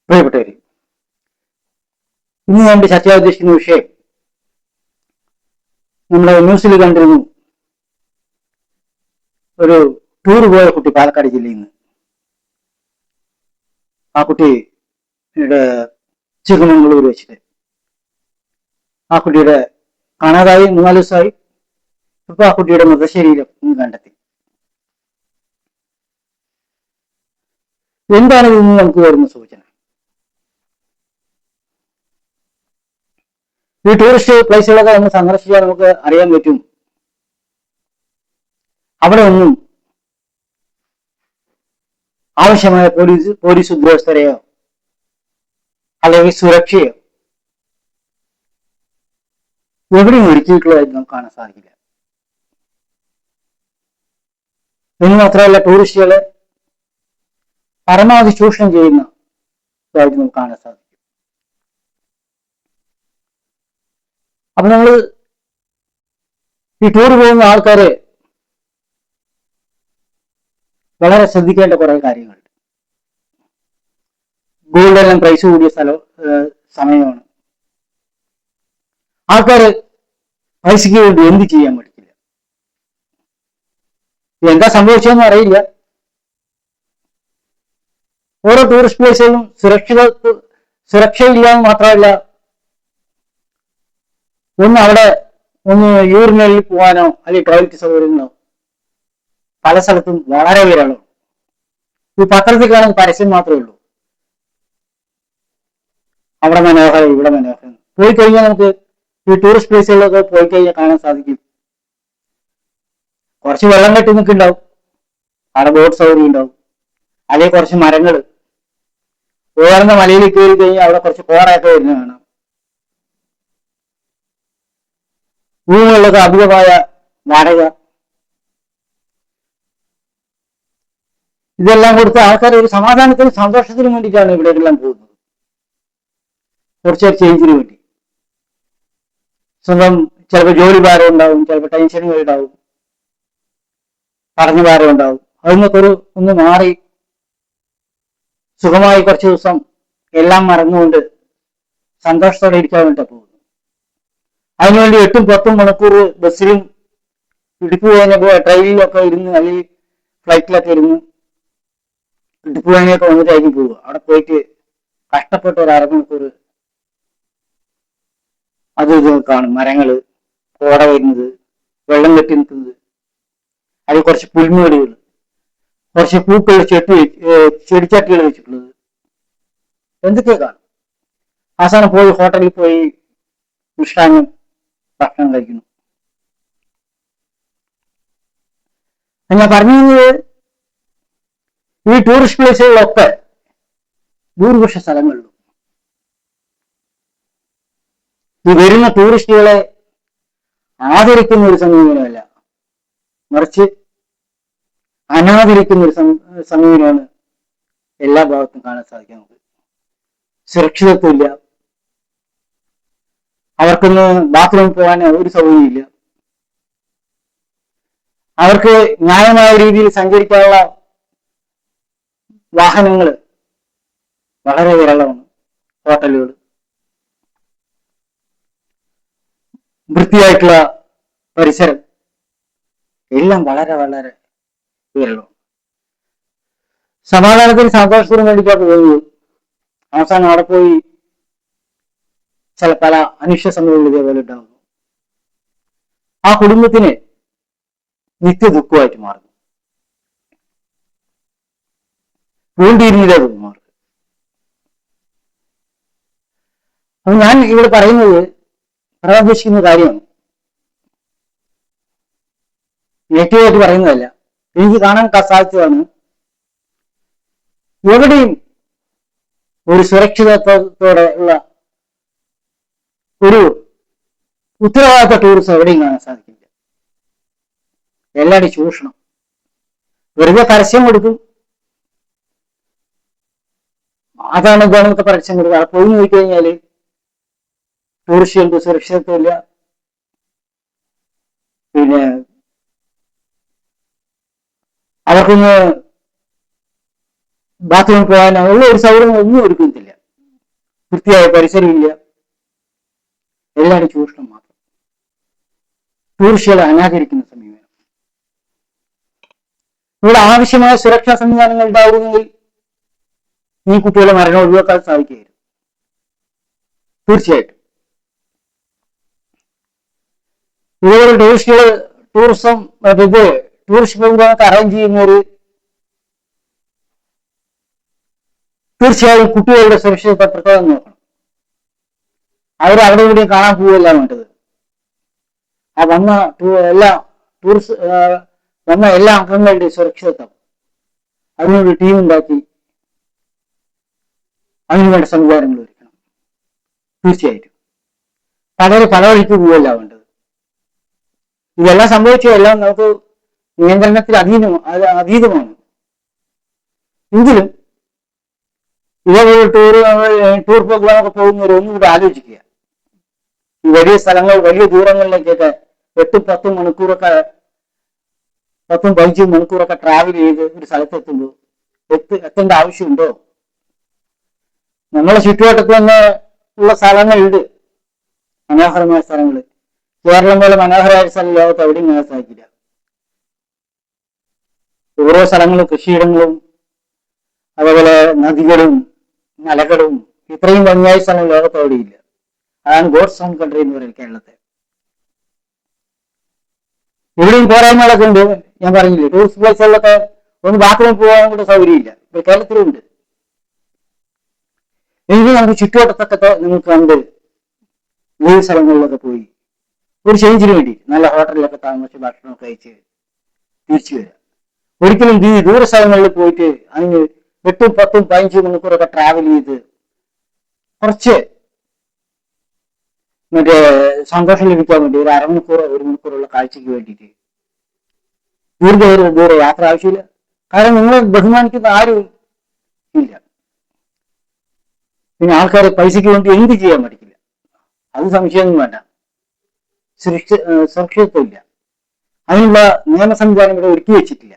പ്രിയപ്പെട്ടവര്, ഇന്ന് ഞാൻ ചർച്ച ചെയ്യാൻ ഉദ്ദേശിക്കുന്ന വിഷയം നമ്മുടെ ന്യൂസിൽ കണ്ടിരുന്നു. ഒരു ടൂർ പോയ കുട്ടി പാലക്കാട് ജില്ലയിൽ നിന്ന്. ആ കുട്ടിയുടെ ചിക്കമംഗളൂർ വെച്ചിട്ട് ആ കുട്ടിയുടെ കാണാതായി 3-4 ദിവസമായി. ഇപ്പൊ ആ കുട്ടിയുടെ മൃതശരീരം ഇന്ന് കണ്ടെത്തി. എന്താണ് ഇന്ന് നമുക്ക് വരുന്ന സൂചന? ഈ ടൂറിസ്റ്റ് പ്ലേസുകളൊക്കെ നമ്മൾ സന്ദർശിച്ചാൽ നമുക്ക് അറിയാൻ പറ്റും, അവിടെ ഒന്നും ആവശ്യമായ പോലീസ് ഉദ്യോഗസ്ഥരെയോ അല്ലെങ്കിൽ സുരക്ഷയോ എവിടെയും ഒരുക്കിയിട്ടുള്ളതായിട്ട് നമുക്ക് കാണാൻ സാധിക്കില്ല. എന്ന് മാത്രമല്ല, ടൂറിസ്റ്റുകളെ പരമാവധി ചൂഷണം ചെയ്യുന്നതായിട്ട് നമുക്ക് കാണാൻ സാധിക്കും. അപ്പൊ നമ്മൾ ഈ ടൂർ പോകുന്ന ആൾക്കാരെ വളരെ ശ്രദ്ധിക്കേണ്ട കുറെ കാര്യങ്ങളുണ്ട്. ഗോൾഡെല്ലാം പ്രൈസ് കൂടിയ സമയമാണ്. ആൾക്കാര് പൈസയ്ക്ക് വേണ്ടി എന്ത് ചെയ്യാൻ പറ്റില്ല. എന്താ സംഭവിച്ചതെന്ന് അറിയില്ല. ഓരോ ടൂറിസ്റ്റ് പ്ലേസുകളും സുരക്ഷയില്ലാന്ന് മാത്രമല്ല, അവിടെ യൂറിനലിൽ പോകാനോ അല്ലെങ്കിൽ ടോയ്ലറ്റ് സൗകര്യങ്ങളോ പല സ്ഥലത്തും വളരെ വിരളമാണ്. ഈ പത്രത്തിൽ കാണുന്ന പരസ്യം മാത്രമേ ഉള്ളൂ, അവിടെ മനോഹരം ഇവിടെ മനോഹരം. പോയി കഴിഞ്ഞാൽ നമുക്ക് ഈ ടൂറിസ്റ്റ് പ്ലേസുകളിലൊക്കെ പോയി കഴിഞ്ഞാൽ കാണാൻ സാധിക്കും, കുറച്ച് വെള്ളം കെട്ടി നിൽക്കുന്നുണ്ടാവും, അവിടെ ബോട്ട് സൗകര്യം ഉണ്ടാവും, അല്ലെങ്കിൽ കുറച്ച് മരങ്ങൾ. ഉയർന്ന മലയിൽ കയറി കഴിഞ്ഞാൽ അവിടെ കുറച്ച് കോറയൊക്കെ വരുന്നത് കാണാം. റൂമുകളിലൊക്കെ അധികമായ വാടക. ഇതെല്ലാം കൊടുത്ത് ആൾക്കാർ ഒരു സമാധാനത്തിനും സന്തോഷത്തിനും വേണ്ടിയിട്ടാണ് ഇവിടേക്കെല്ലാം പോകുന്നത്. കുറച്ചൊരു ചേഞ്ചിന് വേണ്ടി. സ്വന്തം ചിലപ്പോൾ ജോലി ഭാരം ഉണ്ടാവും, ചിലപ്പോൾ ടെൻഷനുകൾ ഉണ്ടാവും, പഠന ഭാരം ഉണ്ടാവും. അതിനൊക്കെ ഒന്ന് മാറി സുഖമായി കുറച്ച് ദിവസം എല്ലാം മറന്നുകൊണ്ട് സന്തോഷത്തോടെ ഇരിക്കാൻ വേണ്ടിയിട്ടാണ് പോകുന്നത്. അതിനുവേണ്ടി 8-10 മണിക്കൂർ ബസ്സിലും ഇടുപ്പ് കഴിഞ്ഞപ്പോൾ ട്രെയിനിലൊക്കെ ഇരുന്ന് അല്ലെങ്കിൽ ഫ്ലൈറ്റിലൊക്കെ ഇരുന്ന് ഇടുപ്പ് കഴിഞ്ഞൊക്കെ വന്നിട്ടായിരിക്കും പോവുക. അവിടെ പോയിട്ട് കഷ്ടപ്പെട്ട ഒരു 1/2 മണിക്കൂർ അത് ഇത് കാണും. മരങ്ങള്, കോട വരുന്നത്, വെള്ളം കെട്ടി നിൽക്കുന്നത്, അതിൽ കുറച്ച് പുൽമേടുകൾ, കുറച്ച് പൂക്കൾ, ചെടിച്ചട്ടികൾ വെച്ചിട്ടുള്ളത്, എന്തൊക്കെ കാണും. അവസാനം പോയി ഹോട്ടലിൽ പോയി മിഷ്ടാന്നം ഭക്ഷണം കഴിക്കുന്നു. ഞാൻ പറഞ്ഞത്, ഈ ടൂറിസ്റ്റ് പ്ലേസുകളിലൊക്കെ ഭൂരിപക്ഷ സ്ഥലങ്ങളിലും ഈ വരുന്ന ടൂറിസ്റ്റുകളെ ആദരിക്കുന്ന ഒരു സമീപനമല്ല, മറിച്ച് അനാദരിക്കുന്ന ഒരു സമീപനമാണ് എല്ലാ ഭാഗത്തും കാണാൻ സാധിക്കും. നമുക്ക് സുരക്ഷിതത്വം ഇല്ല, അവർക്കൊന്ന് ബാത്റൂമിൽ പോകാൻ ഒരു സൗകര്യമില്ല, അവർക്ക് ന്യായമായ രീതിയിൽ സഞ്ചരിക്കാനുള്ള വാഹനങ്ങൾ വളരെ വിരളമാണ്. ഹോട്ടലുകൾ, വൃത്തിയായിട്ടുള്ള പരിസരം എല്ലാം വളരെ വളരെ വിരളമാണ്. സമാധാനത്തിന് സന്തോഷത്തിനും വേണ്ടിയിട്ടാണ് പോകുന്നത്. അവസാനം അവിടെ പോയി പല അനിഷ്ട സംഭവങ്ങൾ ഇതേപോലെ ഉണ്ടാകുന്നു. ആ കുടുംബത്തിന് നിത്യ ദുഃഖമായിട്ട് മാറുന്നു, വേണ്ടിയിരുന്നില്ല മാറും. അപ്പൊ ഞാൻ ഇവിടെ പറയുന്നത്, പറയാനുദ്ദേശിക്കുന്ന കാര്യമാണ്, നെഗറ്റീവായിട്ട് പറയുന്നതല്ല. എനിക്ക് കാണാൻ സാധിച്ചതാണ്, എവിടെയും ഒരു സുരക്ഷിതത്വത്തോടെ ഉള്ള ഒരു ഉത്തരവാദിത്ത ടൂറിസം എവിടെയും കാണാൻ സാധിക്കില്ല. എല്ലാവരും ചൂഷണം. വെറുതെ പരസ്യം കൊടുക്കും, അതാണ് ഇതാണൊക്കെ പരസ്യം കൊടുക്കുക. അവിടെ പോയി നോക്കിക്കഴിഞ്ഞാല് ടൂറിസ്റ്റുകൾക്ക് സുരക്ഷിതത്വമില്ല, പിന്നെ അവർക്കൊന്ന് ബാത്റൂമിൽ പോകാൻ ഉള്ള ഒരു സൗകര്യം ഒന്നും ഒരുക്കുന്നില്ല. വൃത്തിയായ പരിസരമില്ല, എല്ലാവരും ചൂഷണം മാത്രം. ടൂറിസ്റ്റുകളെ അനാദരിക്കുന്ന സമീപനം. ഇവിടെ ആവശ്യമായ സുരക്ഷാ സംവിധാനങ്ങൾ ഉണ്ടായിരുന്നെങ്കിൽ ഈ കുട്ടികളെ മരണം ഒഴിവാക്കാൻ സാധിക്കുകയായിരുന്നു. തീർച്ചയായിട്ടും ഇതുപോലെ ടൂറിസ്റ്റ് പ്രോഗ്രാമൊക്കെ അറേഞ്ച് ചെയ്യുന്നവര് തീർച്ചയായും കുട്ടികളുടെ സുരക്ഷിതത്വം പ്രത്യേകം നോക്കണം. അവരവിടെ ഇവിടെ കാണാൻ പോവുകയല്ല വേണ്ടത്. ആ വന്ന എല്ലാ അംഗങ്ങളുടെ സുരക്ഷിതത്വം അതിനൊരു ടീം ഉണ്ടാക്കി അതിനുവേണ്ട സംവിധാനങ്ങൾ ഒരുക്കണം. തീർച്ചയായിട്ടും പല വഴിക്ക് പോവുകയല്ല വേണ്ടത്. ഇതെല്ലാം സംഭവിച്ചതെല്ലാം നമുക്ക് നിയന്ത്രണത്തിൽ അതീതമാണ്. എങ്കിലും ഇതേപോലെ ടൂർ പ്രോഗ്രാമൊക്കെ പോകുന്നവർ ഒന്നുകൂടെ ആലോചിക്കുക. ഈ വലിയ സ്ഥലങ്ങൾ, വലിയ ദൂരങ്ങളിലേക്കൊക്കെ 8-10 മണിക്കൂറൊക്കെ 10-15 മണിക്കൂറൊക്കെ ട്രാവൽ ചെയ്ത് ഒരു സ്ഥലത്തെത്തുമ്പോൾ എത്തേണ്ട ആവശ്യമുണ്ടോ? നമ്മളെ ചുറ്റുവട്ടത്ത് തന്നെ ഉള്ള സ്ഥലങ്ങളുണ്ട്, മനോഹരമായ സ്ഥലങ്ങൾ. കേരളം പോലെ മനോഹരമായ സ്ഥലം ലോകത്ത് എവിടെയും കാണാൻ സാധിക്കില്ല. ഓരോ സ്ഥലങ്ങളും കൃഷിയിടങ്ങളും അതേപോലെ നദികളും മലകളും ഇത്രയും ഭംഗിയായ സ്ഥലം ലോകത്ത് എവിടെയില്ല. അതാണ് ഗോഡ്സ് ഓൺ കൺട്രി എന്ന് പറയുന്നത് കേരളത്തെ. എവിടെയും പോരായ്മകളൊക്കെ ഉണ്ട്. ഞാൻ പറഞ്ഞില്ലേ, ടൂറിസ്റ്റ് പ്ലേസുകളിലൊക്കെ ഒന്ന് ബാത്റൂമിൽ പോകാൻ കൂടെ സൗകര്യമില്ല. ഇപ്പൊ കേരളത്തിലുണ്ട്. എങ്കിലും നമുക്ക് ചുറ്റുവട്ടത്തൊക്കെ നിങ്ങൾക്ക് കണ്ട് ഈ സ്ഥലങ്ങളിലൊക്കെ പോയി ഒരു ചേഞ്ചിന് വേണ്ടി നല്ല ഹോട്ടലിലൊക്കെ താമസിച്ച് ഭക്ഷണമൊക്കെ കഴിച്ച് തിരിച്ചു വരാം. ഒരിക്കലും ദൂര സ്ഥലങ്ങളിൽ പോയിട്ട് അതിന് 8-10-15 മണിക്കൂറൊക്കെ ട്രാവൽ ചെയ്ത് കുറച്ച് സന്തോഷം ലഭിക്കാൻ വേണ്ടി ഒരു 1 മണിക്കൂറുള്ള കാഴ്ചയ്ക്ക് വേണ്ടിയിട്ട് ദൂരെ യാത്ര ആവശ്യമില്ല. കാരണം നിങ്ങളെ ബഹുമാനിക്കുന്ന ആരും ഇല്ല. പിന്നെ ആൾക്കാരെ പൈസയ്ക്ക് വേണ്ടി എന്ത് ചെയ്യാൻ പഠിക്കില്ല, അത് സംശയമൊന്നും വേണ്ട. സുരക്ഷിതത്വമില്ല. അതിനുള്ള നിയമ സംവിധാനം ഇവിടെ ഒരുക്കി വെച്ചിട്ടില്ല.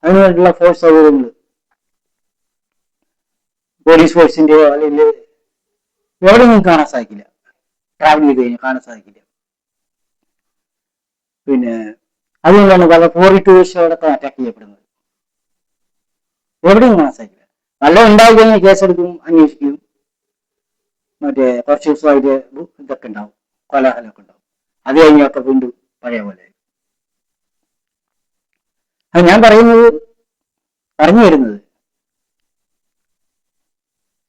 അതിനുവേണ്ടിയുള്ള ഫോഴ്സ് സൗകര്യങ്ങൾ പോലീസ് ഫോഴ്സിന്റെയോ അല്ലെങ്കിൽ എവിടെയൊന്നും കാണാൻ സാധിക്കില്ല. ട്രാവൽ ചെയ്ത് കഴിഞ്ഞാൽ കാണാൻ സാധിക്കില്ല. പിന്നെ അതുകൊണ്ടാണ് പല ഫോറിൻ ടൂറിസ്റ്റുകളൊക്കെ അറ്റാക്ക് ചെയ്യപ്പെടുന്നത്. എവിടെയും കാണാൻ സാധിക്കില്ല. നല്ല ഉണ്ടായി കഴിഞ്ഞാൽ കേസെടുക്കും, അന്വേഷിക്കും. കുറച്ച് ദിവസമായിട്ട് ഇതൊക്കെ ഉണ്ടാവും, കോലാഹലമൊക്കെ ഉണ്ടാവും. അത് കഴിഞ്ഞൊക്കെ വീണ്ടും പഴയ പോലെ. അത് ഞാൻ പറഞ്ഞു വരുന്നത്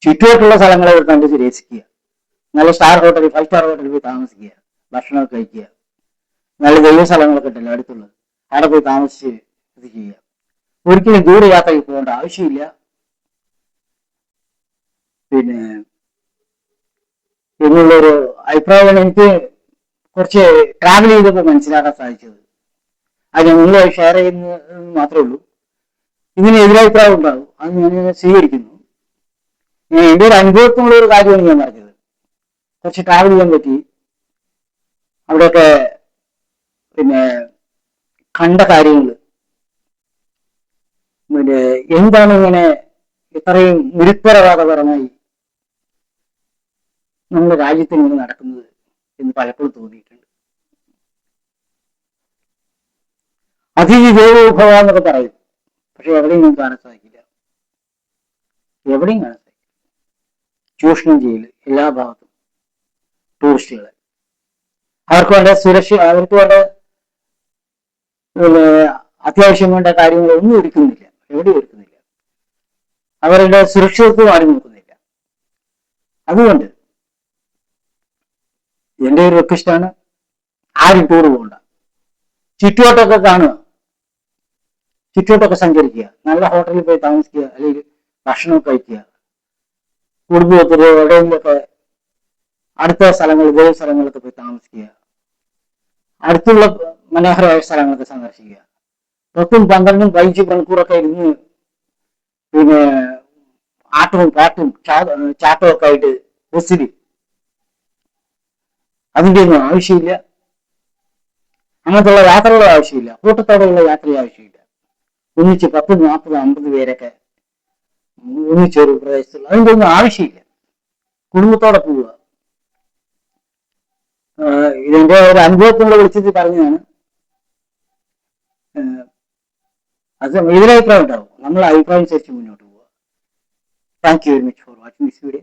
ചുറ്റുവട്ടുള്ള സ്ഥലങ്ങളെ കണ്ട് രസിക്കുക. നല്ല സ്റ്റാർ ഹോട്ടലിൽ, 5 സ്റ്റാർ ഹോട്ടലിൽ പോയി താമസിക്കുക, ഭക്ഷണമൊക്കെ കഴിക്കുക. നല്ല ദൈവ സ്ഥലങ്ങളൊക്കെ ഉണ്ടല്ലോ അടുത്തുള്ളത്, അവിടെ പോയി താമസിച്ച് ഇത് ചെയ്യുക. ഒരിക്കലും ദൂരയാത്രയ്ക്ക് പോകേണ്ട ആവശ്യമില്ല. പിന്നെ എന്നുള്ളൊരു അഭിപ്രായമാണ് എനിക്ക് കുറച്ച് ട്രാവൽ ചെയ്തപ്പോൾ മനസ്സിലാക്കാൻ സാധിച്ചത്. അത് ഞാൻ നിങ്ങളുമായി ഷെയർ ചെയ്യുന്നത് മാത്രമേ ഉള്ളൂ. ഇതിന് എതിരഭിപ്രായം ഉണ്ടാകും, അത് ഞാൻ സ്വീകരിക്കുന്നു. എൻ്റെ ഒരു അനുഭവത്തിനുള്ള ഒരു കാര്യമാണ് ഞാൻ പറഞ്ഞത്. കുറച്ച് ട്രാവൽ ചെയ്യാൻ പറ്റി. അവിടെയൊക്കെ പിന്നെ കണ്ട കാര്യങ്ങൾ, എന്താണ് ഇങ്ങനെ ഇത്രയും നിരുത്തരവാദപരമായി നമ്മുടെ രാജ്യത്തിൽ നിന്ന് നടക്കുന്നത് എന്ന് പലപ്പോഴും തോന്നിയിട്ടുണ്ട്. അതിഥി ദേവോഭവ എന്നൊക്കെ പറയും, പക്ഷെ എവിടെയും നമുക്ക് കാണാൻ സാധിക്കില്ല. എവിടെയും കാണാൻ സാധിക്കില്ല. ചൂഷണം ചെയ്യൽ എല്ലാ ഭാഗത്തും ടൂറിസ്റ്റുകളെ. അവർക്ക് വേണ്ട അവർക്ക് വേണ്ട അത്യാവശ്യം വേണ്ട കാര്യങ്ങളൊന്നും ഒരുക്കുന്നില്ല, എവിടെയും ഒരുക്കുന്നില്ല. അവരുടെ സുരക്ഷിതത്വം ആരും നോക്കുന്നില്ല. അതുകൊണ്ട് എൻ്റെ ഒരു റിക്വസ്റ്റാണ്, ആരും ടൂർ പോകണ്ട. ചുറ്റുവട്ടമൊക്കെ കാണുക, ചുറ്റുവട്ടമൊക്കെ സഞ്ചരിക്കുക, നല്ല ഹോട്ടലിൽ പോയി താമസിക്കുക, അല്ലെങ്കിൽ ഭക്ഷണമൊക്കെ കഴിക്കുക. കുടുംബത്തിൽ എവിടെയെങ്കിലൊക്കെ അടുത്ത സ്ഥലങ്ങൾ, ദൈവ സ്ഥലങ്ങളൊക്കെ പോയി താമസിക്കുക. അടുത്തുള്ള മനോഹരമായ സ്ഥലങ്ങളൊക്കെ സന്ദർശിക്കുക. 10-12-15 മണിക്കൂറൊക്കെ ഇരുന്ന് പിന്നെ ആട്ടവും പാട്ടും ചാട്ടമൊക്കെ ആയിട്ട് ബസ്സിൽ, അതിൻ്റെ ഒന്നും ആവശ്യമില്ല. അങ്ങനത്തുള്ള യാത്രകളുടെ ആവശ്യമില്ല. കൂട്ടത്തോടെയുള്ള യാത്രയുടെ ആവശ്യമില്ല. ഒന്നിച്ച് 10, 40, 50 പേരൊക്കെ ഒന്നിച്ചൊരു പ്രദേശത്തുള്ള, അതിൻ്റെ ഒന്നും ആവശ്യമില്ല. കുടുംബത്തോടെ പോവുക. ഇതിന്റെ ഒരു അനുഭവത്തിലുള്ള വിളിച്ചിട്ട് പറഞ്ഞതാണ്. അത് ഇതിലഭിപ്രായം ഉണ്ടാവും. നമ്മൾ അഭിപ്രായം അനുസരിച്ച് മുന്നോട്ട് പോവുക. Thank you very much for watching this video.